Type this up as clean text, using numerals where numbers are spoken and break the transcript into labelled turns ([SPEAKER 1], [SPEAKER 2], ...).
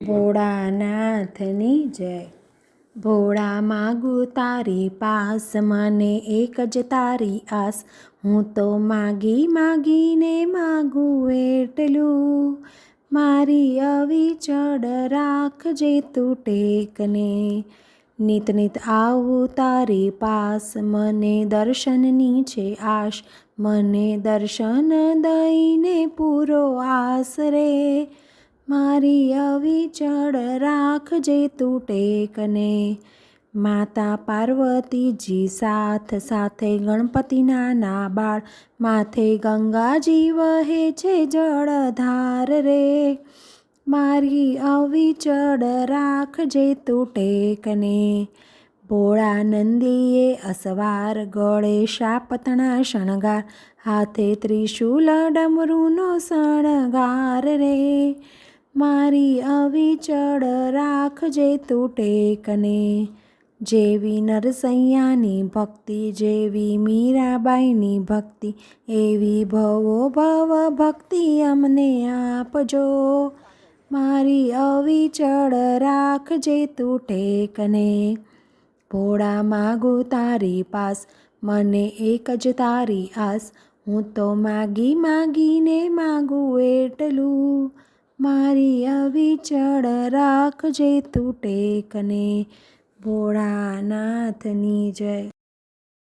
[SPEAKER 1] ભોળાનાથની જય. ભોળા માગું તારી પાસ, મને એક જ તારી આસ. હું તો માગી માગીને માગું એટલું, મારી અવિચળ રાખજે તું ટેકને. નિત નિત આવું તારી પાસ, મને દર્શનની છે આશ. મને દર્શન દઈને પૂરો આસરે, મારી અવિચળ રાખજે તું ટેકને. માતા પાર્વતીજી સાથ, સાથે ગણપતિના ના બાળ. માથે ગંગાજી વહે છે જળધાર રે, મારી અવિચળ રાખજે તું ટેકને. ભોળા નંદીએ અસવાર, ગળે શાપતણા શણગાર. હાથે ત્રિશૂલ ડમરુનો શણગાર રે, મારી અવિચળ રાખજે તું ટેકને. જેવી નરસૈયાની ભક્તિ, જેવી મીરાબાઈની ભક્તિ, એવી ભવો ભવ ભક્તિ અમને આપજો, મારી અવિચળ રાખજે તું ટેકને. ભોળા માગું તારી પાસ, મને એક જ તારી આસ. હું તો માગી માગીને માગું એટલું, મારી અવિચળ રાખજે તું ટેકને. ભોળાનાથની જય.